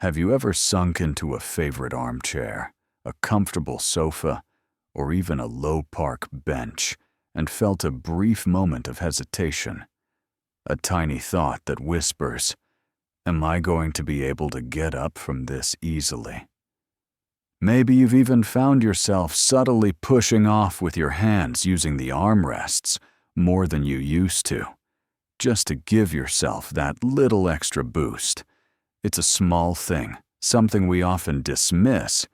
Have you ever sunk into a favorite armchair, a comfortable sofa, or even a low park bench and felt a brief moment of hesitation? A tiny thought that whispers, "Am I going to be able to get up from this easily?" Maybe you've even found yourself subtly pushing off with your hands using the armrests more than you used to, just to give yourself that little extra boost. It's a small thing, something we often dismiss,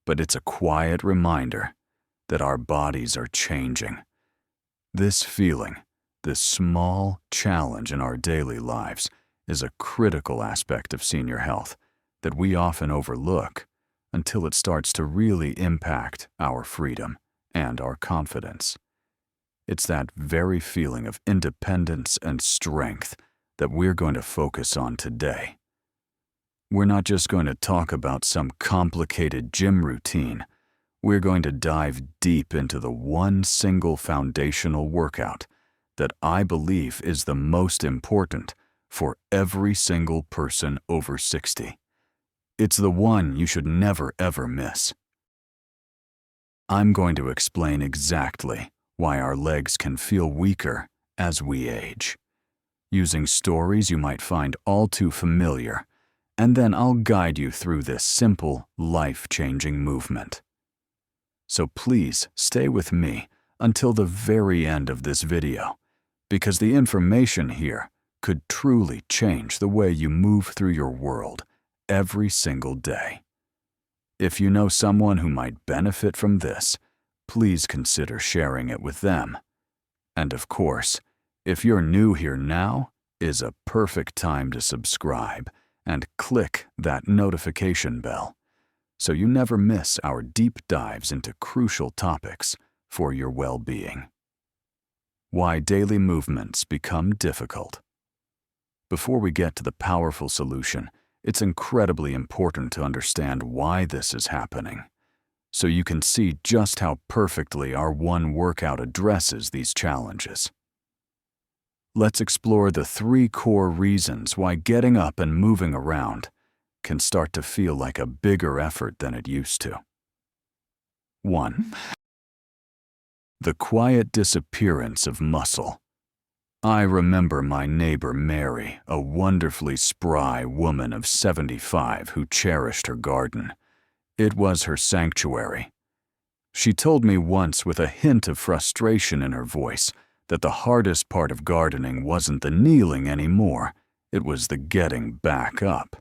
but it's a quiet reminder that our bodies are changing. This feeling, this small challenge in our daily lives, is a critical aspect of senior health that we often overlook until it starts to really impact our freedom and our confidence. It's that very feeling of independence and strength that we're going to focus on today. We're not just going to talk about some complicated gym routine. We're going to dive deep into the one single foundational workout that I believe is the most important for every single person over 60. It's the one you should never ever miss. I'm going to explain exactly why our legs can feel weaker as we age, using stories you might find all too familiar, and then I'll guide you through this simple, life-changing movement. So please stay with me until the very end of this video, because the information here could truly change the way you move through your world every single day. If you know someone who might benefit from this, please consider sharing it with them. And of course, if you're new here, now is a perfect time to subscribe and click that notification bell so you never miss our deep dives into crucial topics for your well-being. Why daily movements become difficult. Before we get to the powerful solution, it's incredibly important to understand why this is happening, so you can see just how perfectly our one workout addresses these challenges. Let's explore the 3 core reasons why getting up and moving around can start to feel like a bigger effort than it used to. 1. The quiet disappearance of muscle. I remember my neighbor Mary, a wonderfully spry woman of 75 who cherished her garden. It was her sanctuary. She told me once with a hint of frustration in her voice that the hardest part of gardening wasn't the kneeling anymore, it was the getting back up.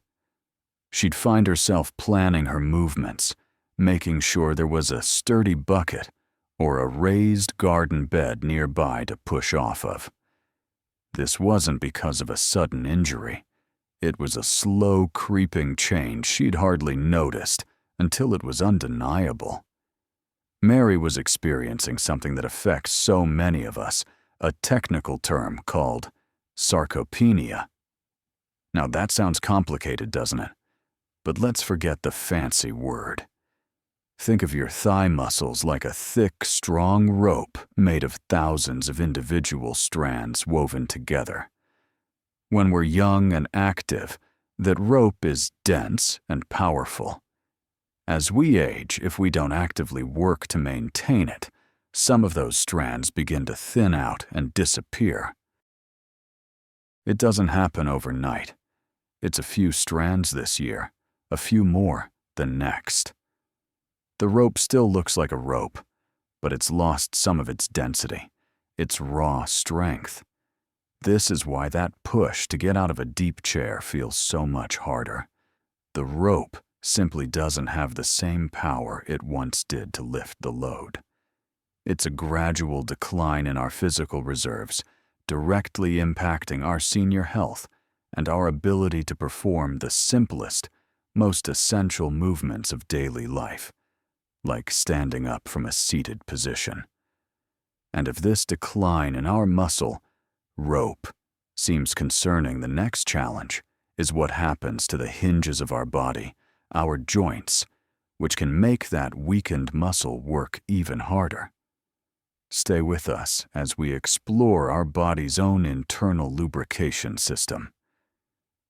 She'd find herself planning her movements, making sure there was a sturdy bucket or a raised garden bed nearby to push off of. This wasn't because of a sudden injury. It was a slow creeping change she'd hardly noticed until it was undeniable. Mary was experiencing something that affects so many of us, a technical term called sarcopenia. Now that sounds complicated, doesn't it? But let's forget the fancy word. Think of your thigh muscles like a thick, strong rope made of thousands of individual strands woven together. When we're young and active, that rope is dense and powerful. As we age, if we don't actively work to maintain it, some of those strands begin to thin out and disappear. It doesn't happen overnight. It's a few strands this year, a few more the next. The rope still looks like a rope, but it's lost some of its density, its raw strength. This is why that push to get out of a deep chair feels so much harder. The rope simply doesn't have the same power it once did to lift the load. It's a gradual decline in our physical reserves, directly impacting our senior health and our ability to perform the simplest, most essential movements of daily life, like standing up from a seated position. And if this decline in our muscle, rope, seems concerning, the next challenge is what happens to the hinges of our body, our joints, which can make that weakened muscle work even harder. Stay with us as we explore our body's own internal lubrication system.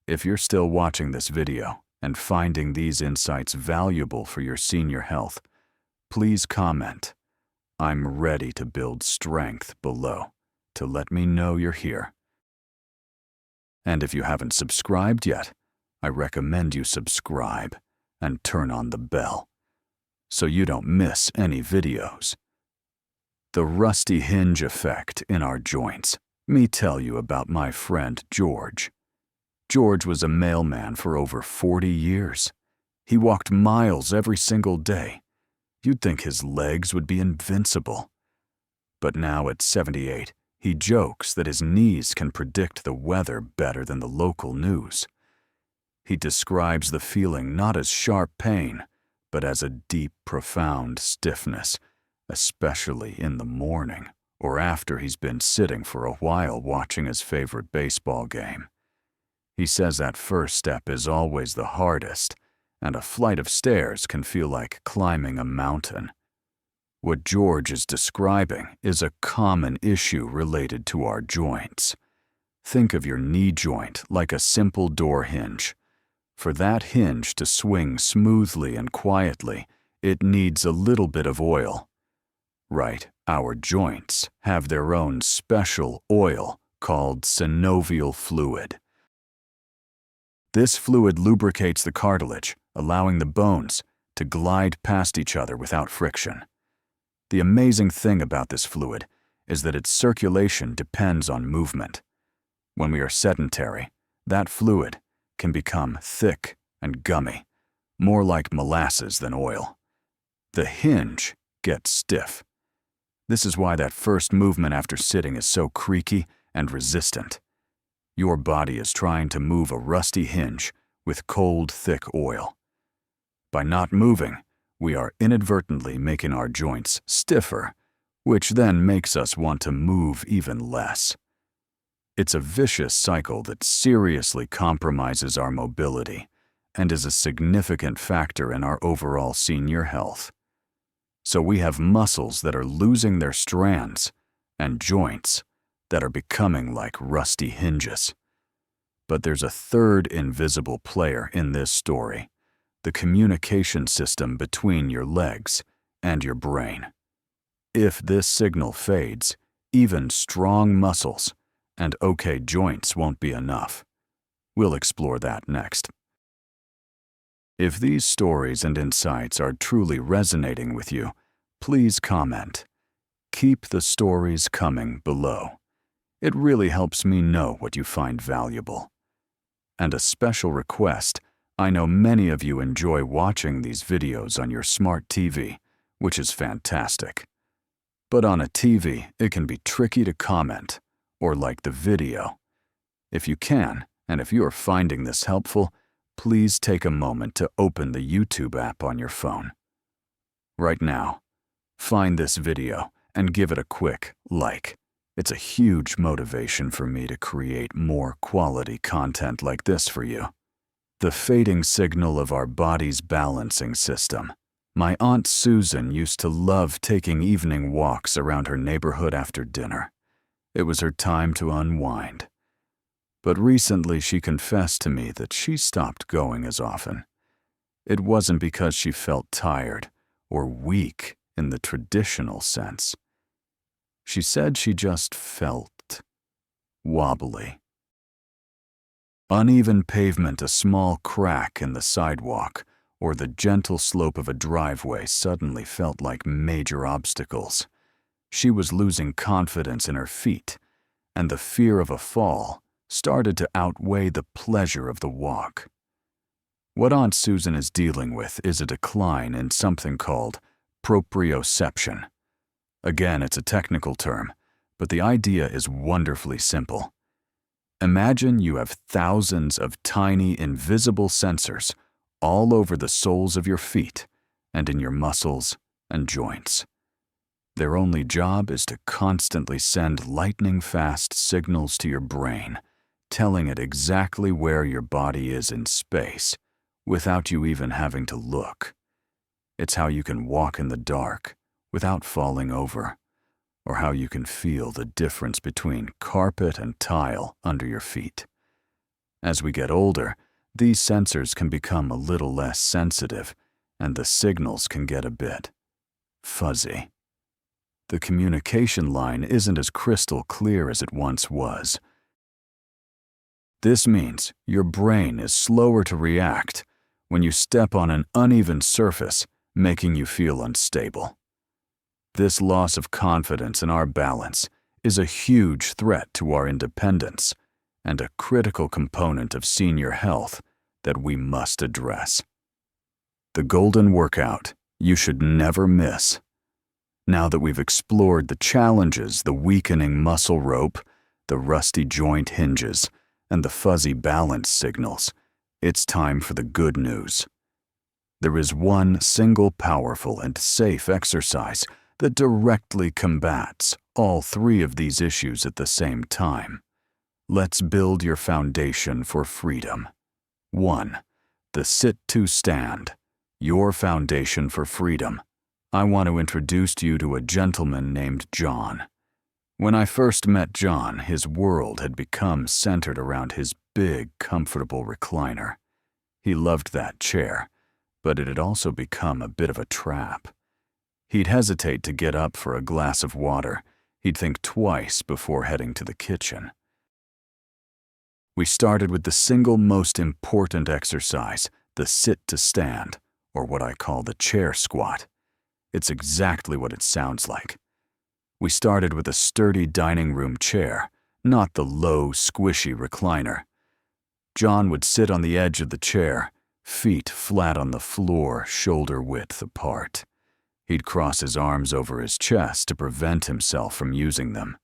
If you're still watching this video, and finding these insights valuable for your senior health, please comment, "I'm ready to build strength," below to let me know you're here. And if you haven't subscribed yet, I recommend you subscribe and turn on the bell so you don't miss any videos. The rusty hinge effect in our joints. Me tell you about my friend George. George was a mailman for over 40 years. He walked miles every single day. You'd think his legs would be invincible. But now at 78, he jokes that his knees can predict the weather better than the local news. He describes the feeling not as sharp pain, but as a deep, profound stiffness, especially in the morning or after he's been sitting for a while watching his favorite baseball game. He says that first step is always the hardest, and a flight of stairs can feel like climbing a mountain. What George is describing is a common issue related to our joints. Think of your knee joint like a simple door hinge. For that hinge to swing smoothly and quietly, it needs a little bit of oil. Right, our joints have their own special oil called synovial fluid. This fluid lubricates the cartilage, allowing the bones to glide past each other without friction. The amazing thing about this fluid is that its circulation depends on movement. When we are sedentary, that fluid can become thick and gummy, more like molasses than oil. The hinge gets stiff. This is why that first movement after sitting is so creaky and resistant. Your body is trying to move a rusty hinge with cold, thick oil. By not moving, we are inadvertently making our joints stiffer, which then makes us want to move even less. It's a vicious cycle that seriously compromises our mobility and is a significant factor in our overall senior health. So we have muscles that are losing their strands and joints that are becoming like rusty hinges. But there's a third invisible player in this story: the communication system between your legs and your brain. If this signal fades, even strong muscles and okay joints won't be enough. We'll explore that next. If these stories and insights are truly resonating with you, please comment. Keep the stories coming below. It really helps me know what you find valuable. And a special request: I know many of you enjoy watching these videos on your smart TV, which is fantastic. But on a TV, it can be tricky to comment or like the video. If you can, and if you are finding this helpful, please take a moment to open the YouTube app on your phone. Right now, find this video and give it a quick like. It's a huge motivation for me to create more quality content like this for you. The fading signal of our body's balancing system. My Aunt Susan used to love taking evening walks around her neighborhood after dinner. It was her time to unwind. But recently she confessed to me that she stopped going as often. It wasn't because she felt tired or weak in the traditional sense. She said she just felt wobbly. Uneven pavement, a small crack in the sidewalk, or the gentle slope of a driveway suddenly felt like major obstacles. She was losing confidence in her feet, and the fear of a fall started to outweigh the pleasure of the walk. What Aunt Susan is dealing with is a decline in something called proprioception. Again, it's a technical term, but the idea is wonderfully simple. Imagine you have thousands of tiny, invisible sensors all over the soles of your feet and in your muscles and joints. Their only job is to constantly send lightning-fast signals to your brain, telling it exactly where your body is in space, without you even having to look. It's how you can walk in the dark without falling over, or how you can feel the difference between carpet and tile under your feet. As we get older, these sensors can become a little less sensitive, and the signals can get a bit fuzzy. The communication line isn't as crystal clear as it once was. This means your brain is slower to react when you step on an uneven surface, making you feel unstable. This loss of confidence in our balance is a huge threat to our independence and a critical component of senior health that we must address. The golden workout you should never miss. Now that we've explored the challenges, the weakening muscle rope, the rusty joint hinges, and the fuzzy balance signals, it's time for the good news. There is one single powerful and safe exercise that directly combats all three of these issues at the same time. Let's build your foundation for freedom. 1. The sit-to-stand, your foundation for freedom. I want to introduce you to a gentleman named John. When I first met John, his world had become centered around his big, comfortable recliner. He loved that chair, but it had also become a bit of a trap. He'd hesitate to get up for a glass of water. He'd think twice before heading to the kitchen. We started with the single most important exercise, the sit-to-stand, or what I call the chair squat. It's exactly what it sounds like. We started with a sturdy dining room chair, not the low, squishy recliner. John would sit on the edge of the chair, feet flat on the floor, shoulder width apart. He'd cross his arms over his chest to prevent himself from using them.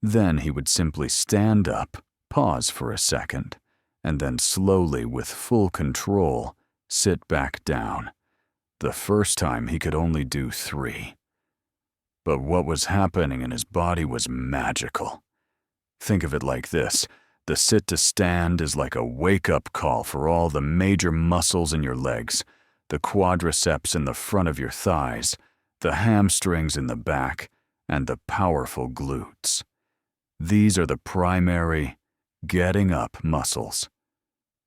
Then he would simply stand up, pause for a second, and then slowly, with full control, sit back down. The first time he could only do 3. But what was happening in his body was magical. Think of it like this. The sit-to-stand is like a wake-up call for all the major muscles in your legs, the quadriceps in the front of your thighs, the hamstrings in the back, and the powerful glutes. These are the primary getting up muscles.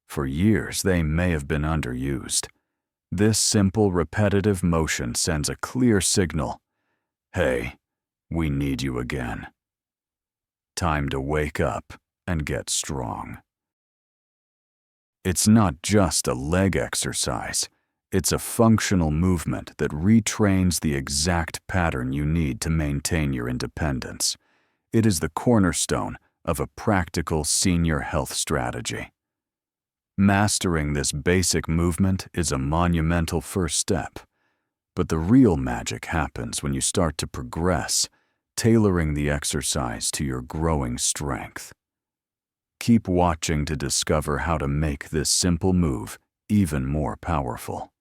For years, they may have been underused. This simple, repetitive motion sends a clear signal. Hey, we need you again. Time to wake up and get strong. It's not just a leg exercise. It's a functional movement that retrains the exact pattern you need to maintain your independence. It is the cornerstone of a practical senior health strategy. Mastering this basic movement is a monumental first step. But the real magic happens when you start to progress, tailoring the exercise to your growing strength. Keep watching to discover how to make this simple move even more powerful.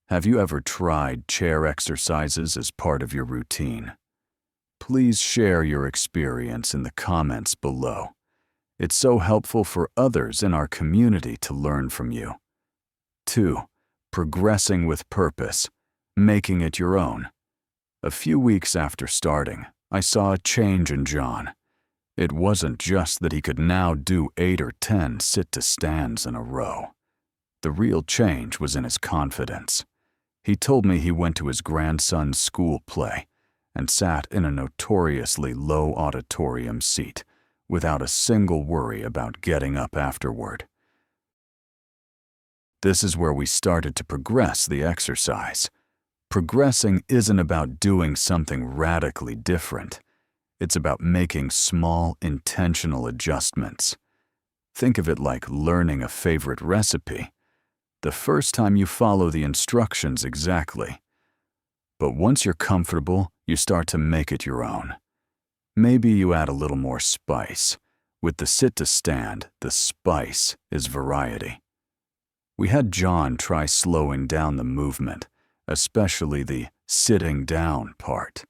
Have you ever tried chair exercises as part of your routine? Please share your experience in the comments below. It's so helpful for others in our community to learn from you. 2. Progressing with purpose. Making it your own. A few weeks after starting, I saw a change in John. It wasn't just that he could now do 8 or 10 sit-to-stands in a row. The real change was in his confidence. He told me he went to his grandson's school play and sat in a notoriously low auditorium seat without a single worry about getting up afterward. This is where we started to progress the exercise. Progressing isn't about doing something radically different. It's about making small, intentional adjustments. Think of it like learning a favorite recipe. The first time you follow the instructions exactly. But once you're comfortable, you start to make it your own. Maybe you add a little more spice. With the sit-to-stand, the spice is variety. We had John try slowing down the movement, especially the sitting down part.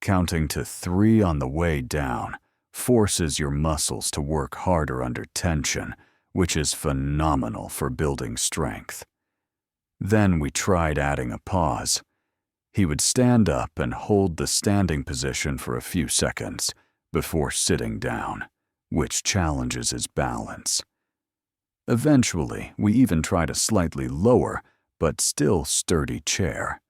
Counting to 3 on the way down forces your muscles to work harder under tension, which is phenomenal for building strength. Then we tried adding a pause. He would stand up and hold the standing position for a few seconds before sitting down, which challenges his balance. Eventually, we even tried a slightly lower, but still sturdy chair.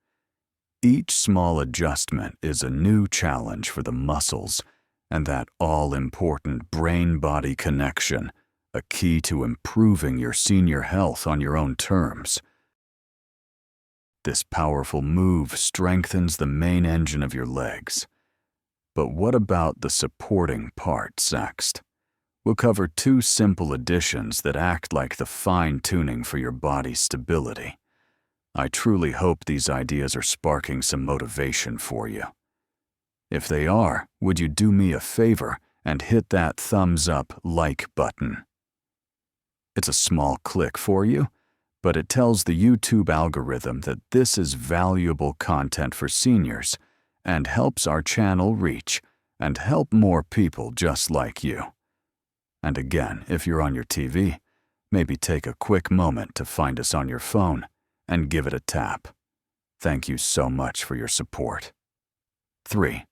Each small adjustment is a new challenge for the muscles, and that all-important brain-body connection, a key to improving your senior health on your own terms. This powerful move strengthens the main engine of your legs. But what about the supporting parts next? We'll cover two simple additions that act like the fine-tuning for your body's stability. I truly hope these ideas are sparking some motivation for you. If they are, would you do me a favor and hit that thumbs up like button? It's a small click for you, but it tells the YouTube algorithm that this is valuable content for seniors and helps our channel reach and help more people just like you. And again, if you're on your TV, maybe take a quick moment to find us on your phone and give it a tap. Thank you so much for your support. 3.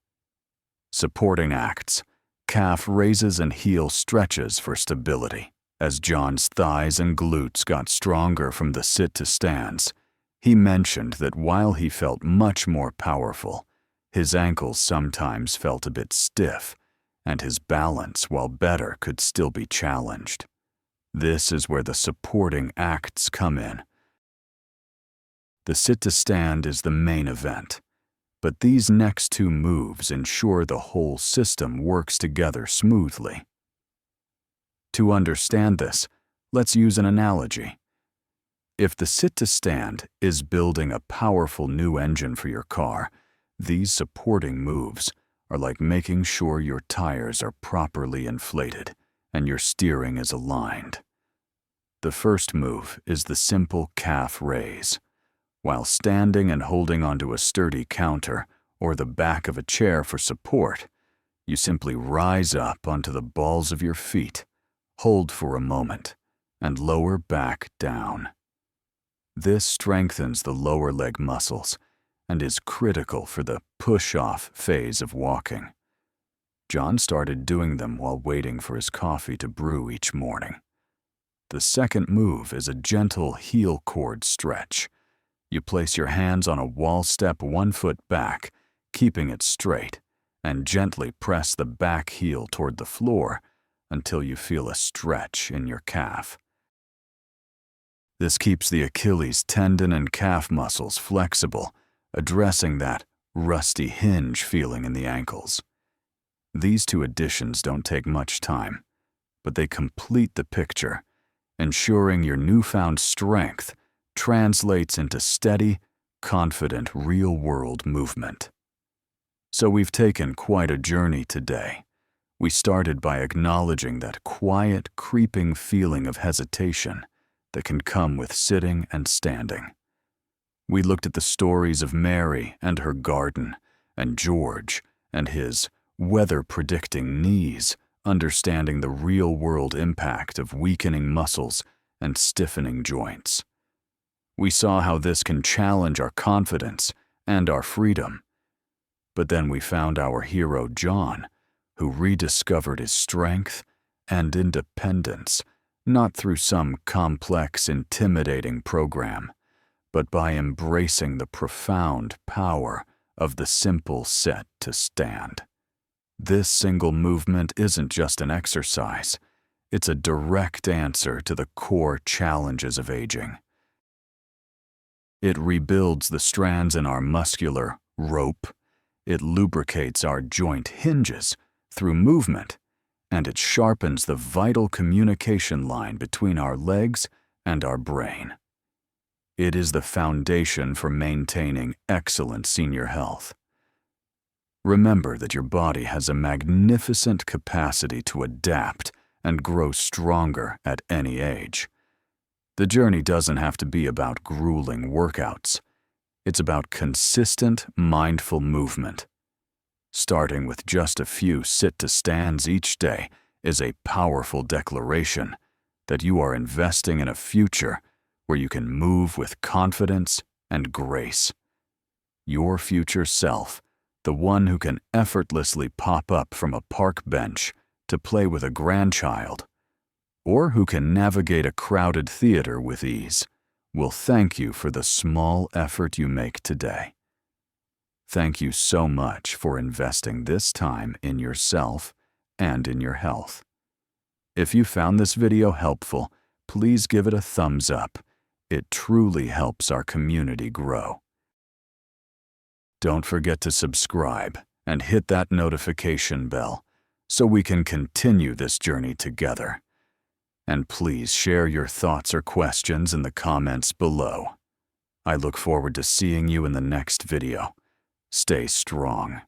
Supporting acts. Calf raises and heel stretches for stability. As John's thighs and glutes got stronger from the sit-to-stands, he mentioned that while he felt much more powerful, his ankles sometimes felt a bit stiff, and his balance, while better, could still be challenged. This is where the supporting acts come in. The sit-to-stand is the main event, but these next two moves ensure the whole system works together smoothly. To understand this, let's use an analogy. If the sit-to-stand is building a powerful new engine for your car, these supporting moves are like making sure your tires are properly inflated and your steering is aligned. The first move is the simple calf raise. While standing and holding onto a sturdy counter or the back of a chair for support, you simply rise up onto the balls of your feet, hold for a moment, and lower back down. This strengthens the lower leg muscles and is critical for the push-off phase of walking. John started doing them while waiting for his coffee to brew each morning. The second move is a gentle heel cord stretch. You place your hands on a wall step 1 foot back, keeping it straight, and gently press the back heel toward the floor until you feel a stretch in your calf. This keeps the Achilles tendon and calf muscles flexible, addressing that rusty hinge feeling in the ankles. These two additions don't take much time, but they complete the picture, ensuring your newfound strength translates into steady, confident, real-world movement. So we've taken quite a journey today. We started by acknowledging that quiet, creeping feeling of hesitation that can come with sitting and standing. We looked at the stories of Mary and her garden, and George and his weather-predicting knees, understanding the real-world impact of weakening muscles and stiffening joints. We saw how this can challenge our confidence and our freedom. But then we found our hero John, who rediscovered his strength and independence, not through some complex, intimidating program, but by embracing the profound power of the simple sit-to-stand. This single movement isn't just an exercise, it's a direct answer to the core challenges of aging. It rebuilds the strands in our muscular rope, it lubricates our joint hinges through movement, and it sharpens the vital communication line between our legs and our brain. It is the foundation for maintaining excellent senior health. Remember that your body has a magnificent capacity to adapt and grow stronger at any age. The journey doesn't have to be about grueling workouts. It's about consistent, mindful movement. Starting with just a few sit-to-stands each day is a powerful declaration that you are investing in a future where you can move with confidence and grace. Your future self, the one who can effortlessly pop up from a park bench to play with a grandchild, or who can navigate a crowded theater with ease, will thank you for the small effort you make today. Thank you so much for investing this time in yourself and in your health. If you found this video helpful, please give it a thumbs up. It truly helps our community grow. Don't forget to subscribe and hit that notification bell so we can continue this journey together. And please share your thoughts or questions in the comments below. I look forward to seeing you in the next video. Stay strong.